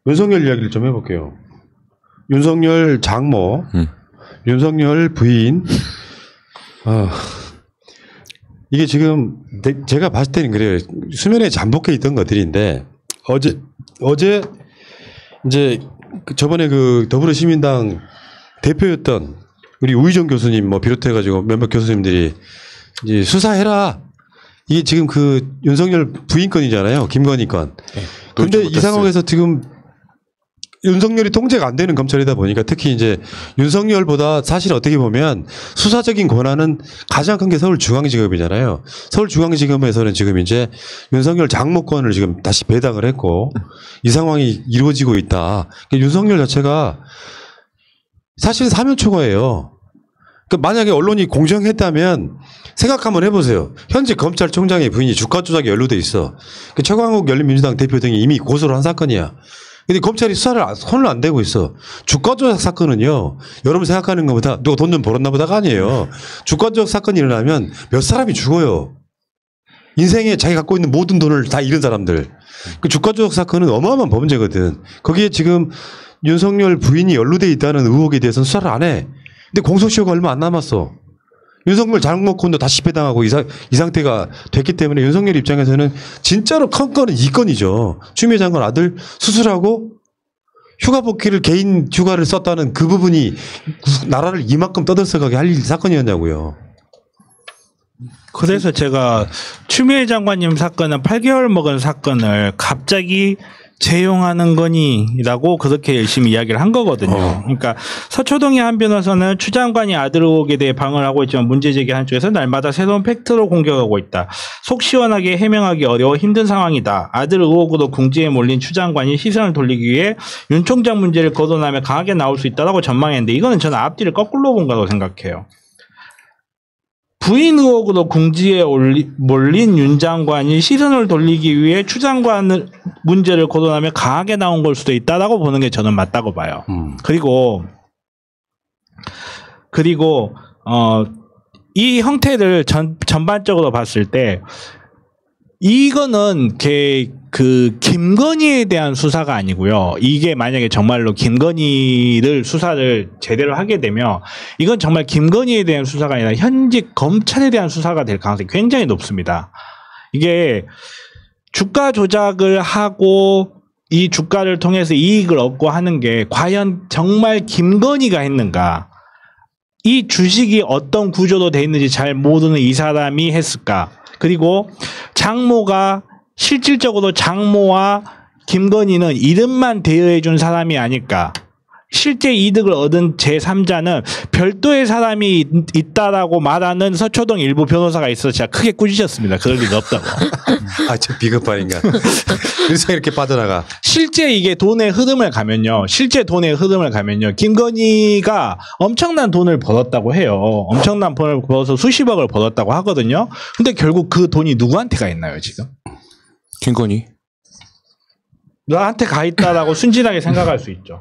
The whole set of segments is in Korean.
윤석열 이야기를 좀 해볼게요. 윤석열 장모, 윤석열 부인. 이게 지금 제가 봤을 때는 그래요. 수면에 잠복해 있던 것들인데 어제 이제 저번에 그 더불어시민당 대표였던 우리 우희정 교수님 뭐 비롯해가지고 몇몇 교수님들이 이제 수사해라. 이게 지금 그 윤석열 부인 건이잖아요. 김건희 건. 그런데 이 상황에서 지금 윤석열이 통제가 안 되는 검찰이다 보니까 특히 이제 윤석열보다 사실 어떻게 보면 수사적인 권한은 가장 큰 게 서울중앙지검이잖아요. 서울중앙지검에서는 지금 이제 윤석열 장모권을 지금 다시 배당을 했고 이 상황이 이루어지고 있다. 윤석열 자체가 사실 사면 초과예요. 그러니까 만약에 언론이 공정했다면 생각 한번 해보세요. 현재 검찰총장의 부인이 주가 조작에 연루돼 있어. 최광욱 열린민주당 대표 등이 이미 고소를 한 사건이야. 근데 검찰이 수사를 손을 안 대고 있어. 주가 조작 사건은요. 여러분 생각하는 것보다 누가 돈 좀 벌었나 보다가 아니에요. 주가 조작 사건이 일어나면 몇 사람이 죽어요. 인생에 자기 갖고 있는 모든 돈을 다 잃은 사람들. 그 주가 조작 사건은 어마어마한 범죄거든. 거기에 지금 윤석열 부인이 연루돼 있다는 의혹에 대해서는 수사를 안 해. 근데 공소시효가 얼마 안 남았어. 윤석열 장모권도 다시 배당하고 이 상태가 됐기 때문에 윤석열 입장에서는 진짜로 큰 건은 이 건이죠. 추미애 장관 아들 수술하고 휴가 복귀를 개인 휴가를 썼다는 그 부분이 나라를 이만큼 떠들썩하게 할 사건이었냐고요. 그래서 제가 추미애 장관님 사건은 8개월 먹은 사건을 갑자기 재용하는 거니라고 그렇게 열심히 이야기를 한 거거든요. 그러니까 서초동의 한 변호사는 추 장관이 아들 의혹에 대해 방어를 하고 있지만 문제 제기한 쪽에서 날마다 새로운 팩트로 공격하고 있다. 속 시원하게 해명하기 어려워 힘든 상황이다. 아들 의혹으로 궁지에 몰린 추 장관이 시선을 돌리기 위해 윤 총장 문제를 거론하며 강하게 나올 수 있다고 전망했는데 이거는 저는 앞뒤를 거꾸로 본 거라고 생각해요. 부인 의혹으로 궁지에 몰린 윤 장관이 시선을 돌리기 위해 추 장관을 문제를 거론하며 강하게 나온 걸 수도 있다라고 보는 게 저는 맞다고 봐요. 그리고 이 형태를 전반적으로 봤을 때 이거는 그 김건희에 대한 수사가 아니고요. 이게 만약에 정말로 김건희를 수사를 제대로 하게 되면 이건 정말 김건희에 대한 수사가 아니라 현직 검찰에 대한 수사가 될 가능성이 굉장히 높습니다. 이게 주가 조작을 하고 이 주가를 통해서 이익을 얻고 하는 게 과연 정말 김건희가 했는가? 이 주식이 어떤 구조로 돼 있는지 잘 모르는 이 사람이 했을까? 그리고 장모가 실질적으로 장모와 김건희는 이름만 대여해 준 사람이 아닐까. 실제 이득을 얻은 제3자는 별도의 사람이 있다라고 말하는 서초동 일부 변호사가 있어서 제가 크게 꾸짖었습니다. 그럴 리가 없다고. 아, 저 비겁한인가. 그래서 이렇게 빠져나가. 실제 이게 돈의 흐름을 가면요. 김건희가 엄청난 돈을 벌었다고 해요. 엄청난 돈을 벌어서 수십억을 벌었다고 하거든요. 근데 결국 그 돈이 누구한테 가 있나요, 지금? 김건희. 나한테 가 있다라고 순진하게 생각할 수 있죠.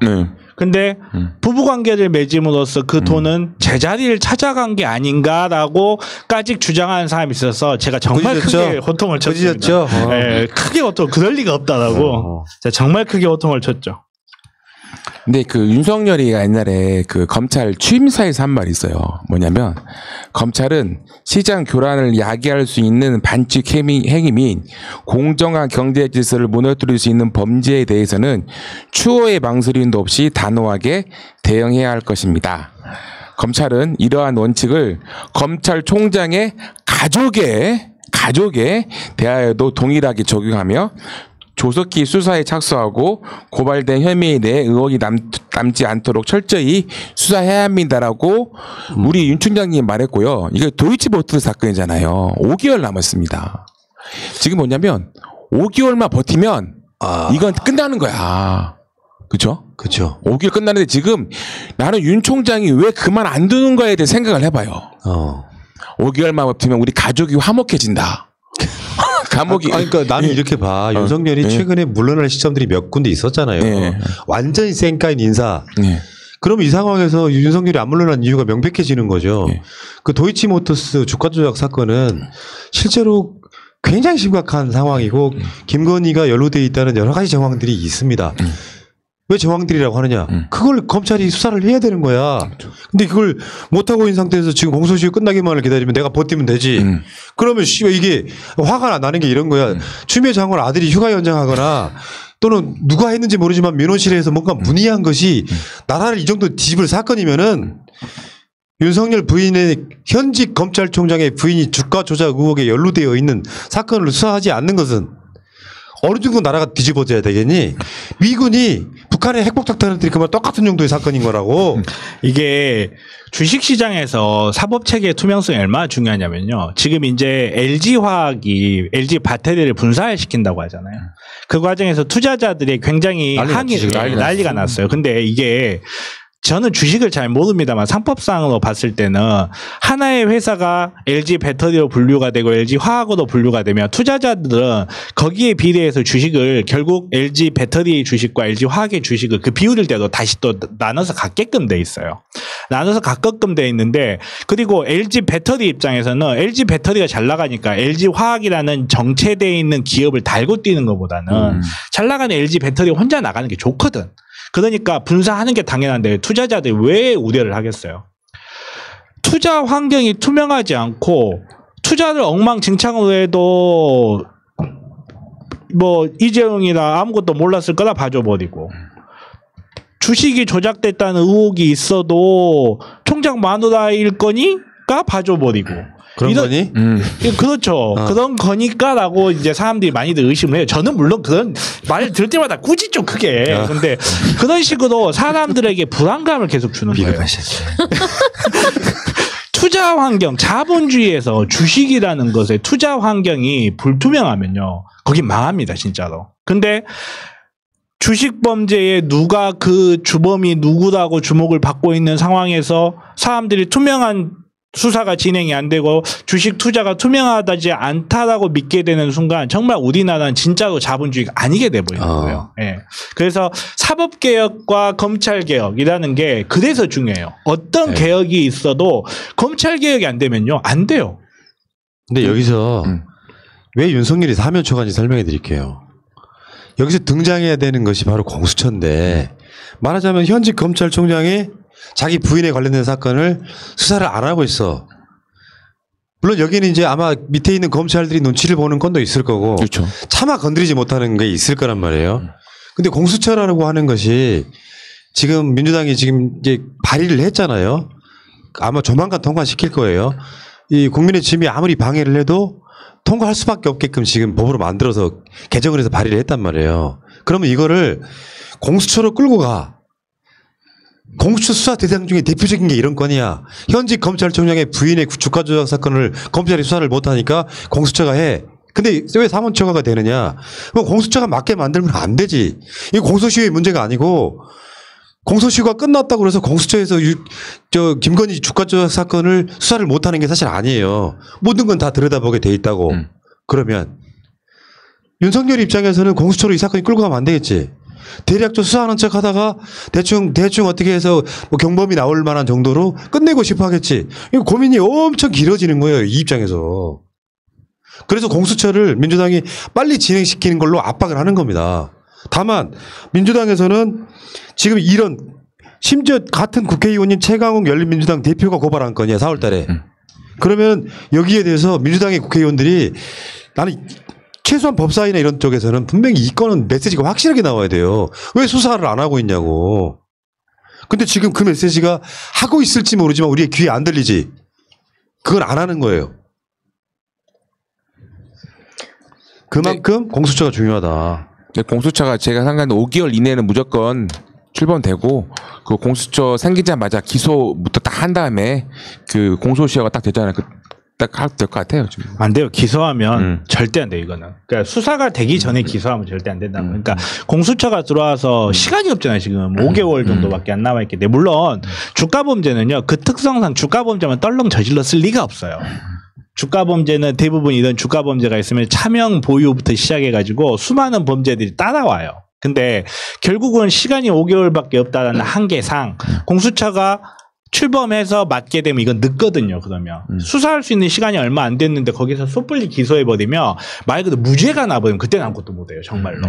근데 부부관계를 맺음으로써 그 돈은 제자리를 찾아간 게 아닌가라고까지 주장하는 사람이 있어서 제가 정말 크게 호통을 쳤습니다. 네, 크게 그럴 리가 없다라고 제가 정말 크게 호통을 쳤죠. 근데 그 윤석열이 옛날에 그 검찰 취임사에서 한 말이 있어요. 뭐냐면 검찰은 시장 교란을 야기할 수 있는 반칙 행위 및 공정한 경제 질서를 무너뜨릴 수 있는 범죄에 대해서는 추호의 망설임도 없이 단호하게 대응해야 할 것입니다. 검찰은 이러한 원칙을 검찰총장의 가족에 대하여도 동일하게 적용하며 조속히 수사에 착수하고 고발된 혐의에 대해 의혹이 남지 않도록 철저히 수사해야 합니다라고 우리 윤 총장님 말했고요. 이게 도이치모터 사건이잖아요. 5개월 남았습니다. 지금 뭐냐면 5개월만 버티면 이건 끝나는 거야. 그렇죠? 그렇죠. 5개월 끝나는데 지금 나는 윤 총장이 왜 그만 안 두는 거에 대해 생각을 해봐요. 5개월만 버티면 우리 가족이 화목해진다. 그러니까 나는 이렇게 봐. 윤석열이 최근에 물러날 시점들이 몇 군데 있었잖아요. 완전히 쌩까인 인사. 그럼 이 상황에서 윤석열이 안 물러난 이유가 명백해지는 거죠. 그 도이치모터스 주가 조작 사건은 실제로 굉장히 심각한 상황이고 김건희가 연루돼 있다는 여러 가지 정황들이 있습니다. 왜 정황들이라고 하느냐? 그걸 검찰이 수사를 해야 되는 거야. 근데 그걸 못하고 있는 상태에서 지금 공소시효 끝나기만을 기다리면 내가 버티면 되지. 그러면 이게 화가 나는 게 이런 거야. 추미애 장관 아들이 휴가 연장하거나 또는 누가 했는지 모르지만 민원실에서 뭔가 문의한 것이 나라를 이 정도 뒤집을 사건이면은 윤석열 부인의 현직 검찰총장의 부인이 주가 조작 의혹에 연루되어 있는 사건을 수사하지 않는 것은 어느 정도 나라가 뒤집어져야 되겠니? 미군이 북한의 핵폭탄 그말 똑같은 정도의 사건인 거라고. 이게 주식시장에서 사법체계의 투명성이 얼마나 중요하냐면요. 지금 이제 LG화학이 LG 배터리를 분사시킨다고 하잖아요. 그 과정에서 투자자들이 굉장히 난리가 났어요. 근데 이게 저는 주식을 잘 모릅니다만 상법상으로 봤을 때는 하나의 회사가 LG 배터리로 분류가 되고 LG 화학으로 분류가 되면 투자자들은 거기에 비례해서 주식을 결국 LG 배터리 주식과 LG 화학의 주식을 그 비율대로 다시 또 나눠서 갖게끔 돼 있어요. 나눠서 갖게끔 돼 있는데 그리고 LG 배터리 입장에서는 LG 배터리가 잘 나가니까 LG 화학이라는 정체되어 있는 기업을 달고 뛰는 것보다는 잘 나가는 LG 배터리 혼자 나가는 게 좋거든. 그러니까 분사하는 게 당연한데 투자자들이 왜 우려를 하겠어요? 투자 환경이 투명하지 않고 투자를 엉망진창으로 해도 뭐 이재용이나 아무것도 몰랐을 거라 봐줘버리고 주식이 조작됐다는 의혹이 있어도 총장 마누라일 거니까 봐줘버리고 그런 거니? 그렇죠. 그런 거니까라고 이제 사람들이 많이들 의심을 해요. 저는 물론 그런 말을 들을 때마다 꾸짖 좀 크게. 근데 그런 식으로 사람들에게 불안감을 계속 주는 거예요. 투자 환경, 자본주의에서 주식이라는 것의 투자 환경이 불투명하면요. 거긴 망합니다, 진짜로. 근데 주식 범죄에 누가 그 주범이 누구라고 주목을 받고 있는 상황에서 사람들이 투명한 수사가 진행이 안 되고 주식 투자가 투명하지 않다라고 믿게 되는 순간 정말 우리나라는 진짜로 자본주의가 아니게 돼 버리는 거예요. 예. 그래서 사법개혁과 검찰개혁이라는 게 그래서 중요해요. 어떤 개혁이 있어도 검찰개혁이 안 되면요. 안 돼요. 근데 여기서 왜 윤석열이 사면 초과인지 설명해 드릴게요. 여기서 등장해야 되는 것이 바로 공수처인데 말하자면 현직 검찰총장이 자기 부인에 관련된 사건을 수사를 안 하고 있어. 물론 여기는 이제 아마 밑에 있는 검찰들이 눈치를 보는 건도 있을 거고 그렇죠. 차마 건드리지 못하는 게 있을 거란 말이에요. 근데 공수처라고 하는 것이 지금 민주당이 지금 이제 발의를 했잖아요. 아마 조만간 통과시킬 거예요. 이 국민의 짐이 아무리 방해를 해도 통과할 수밖에 없게끔 지금 법으로 만들어서 개정을 해서 발의를 했단 말이에요. 그러면 이거를 공수처로 끌고 가. 공수처 수사 대상 중에 대표적인 게 이런 건이야. 현직 검찰총장의 부인의 주가 조작 사건을 검찰이 수사를 못하니까 공수처가 해. 근데 왜 사면초과가 되느냐? 그럼 공수처가 맞게 만들면 안 되지. 이 공소시효의 문제가 아니고 공소시효가 끝났다고 그래서 공수처에서 김건희 주가 조작 사건을 수사를 못하는 게 사실 아니에요. 모든 건 다 들여다보게 돼 있다고. 그러면 윤석열 입장에서는 공수처로 이 사건이 끌고 가면 안 되겠지. 대략적 수사하는 척 하다가 대충 어떻게 해서 뭐 경범이 나올 만한 정도로 끝내고 싶어 하겠지. 이거 고민이 엄청 길어지는 거예요. 이 입장에서. 그래서 공수처를 민주당이 빨리 진행시키는 걸로 압박을 하는 겁니다. 다만 민주당에서는 지금 이런 심지어 같은 국회의원인 최강욱 열린민주당 대표가 고발한 건이야. 4월 달에. 그러면 여기에 대해서 민주당의 국회의원들이 나는 최소한 법사위나 이런 쪽에서는 분명히 이 건은 메시지가 확실하게 나와야 돼요. 왜 수사를 안 하고 있냐고. 근데 지금 그 메시지가 하고 있을지 모르지만 우리의 귀에 안 들리지. 그걸 안 하는 거예요. 그만큼 공수처가 중요하다. 공수처가 제가 생각하는 5개월 이내는 무조건 출범되고 그 공수처 생기자마자 기소부터 딱 한 다음에 그 공소시효가 딱 되잖아요. 딱 될 것 같아요. 지금. 안 돼요. 기소하면 절대 안 돼요. 이거는. 그러니까 수사가 되기 전에 기소하면 절대 안 된다. 그러니까 공수처가 들어와서 시간이 없잖아요. 지금 5개월 정도밖에 안 남아 있기 때문에. 물론 주가 범죄는요. 그 특성상 주가 범죄만 떨렁 저질렀을 리가 없어요. 주가 범죄는 대부분 이런 주가 범죄가 있으면 차명 보유부터 시작해가지고 수많은 범죄들이 따라와요. 근데 결국은 시간이 5개월밖에 없다는 한계상 공수처가 출범해서 맞게 되면 이건 늦거든요. 그러면 수사할 수 있는 시간이 얼마 안 됐는데 거기서 섣불리 기소해버리면 말 그대로 무죄가 나버리면 그때는 아무것도 못해요. 정말로.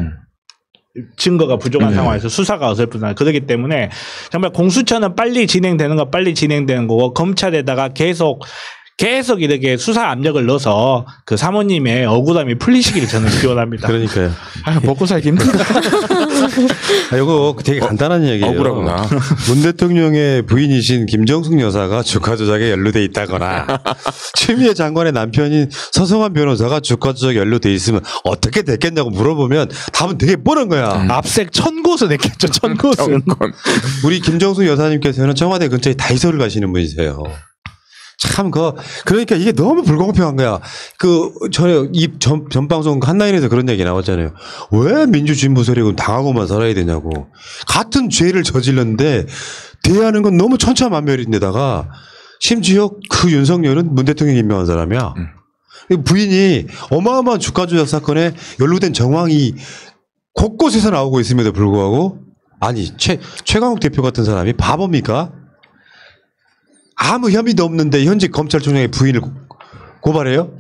증거가 부족한 상황에서 수사가 어설프다. 그렇기 때문에 정말 공수처는 빨리 진행되는 거고 검찰에다가 계속 이렇게 수사 압력을 넣어서 그 사모님의 억울함이 풀리시기를 저는 기원합니다. 그러니까요. 먹고 살기 힘들다. 이거 되게 간단한 얘기예요. 억울하구나. 문 대통령의 부인이신 김정숙 여사가 주가 조작에 연루돼 있다거나 추미애 장관의 남편인 서성환 변호사가 주가 조작에 연루돼 있으면 어떻게 됐겠냐고 물어보면 답은 되게 뻔한 거야. 압색 1000곳을 냈겠죠. 1000곳은. 우리 김정숙 여사님께서는 청와대 근처에 다이소를 가시는 분이세요. 참, 그러니까 이게 너무 불공평한 거야. 전 방송 한라인에서 그런 얘기 나왔잖아요. 왜 민주진보 세력은 당하고만 살아야 되냐고. 같은 죄를 저질렀는데 대하는 건 너무 천차만별인데다가 심지어 그 윤석열은 문 대통령이 임명한 사람이야. 부인이 어마어마한 주가 조작 사건에 연루된 정황이 곳곳에서 나오고 있음에도 불구하고 아니, 최강욱 대표 같은 사람이 바보입니까? 아무 혐의도 없는데 현직 검찰총장의 부인을 고발해요?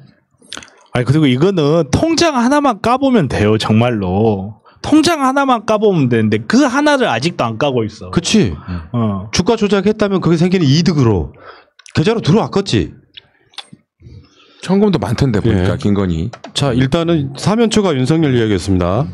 아니 그리고 이거는 통장 하나만 까보면 돼요. 정말로. 통장 하나만 까보면 되는데 그 하나를 아직도 안 까고 있어. 그치. 주가 조작했다면 그게 생기는 이득으로 계좌로 들어왔겠지. 현금도 많던데 보니까 예. 김건희. 자, 일단은 사면초가 윤석열 이야기였습니다.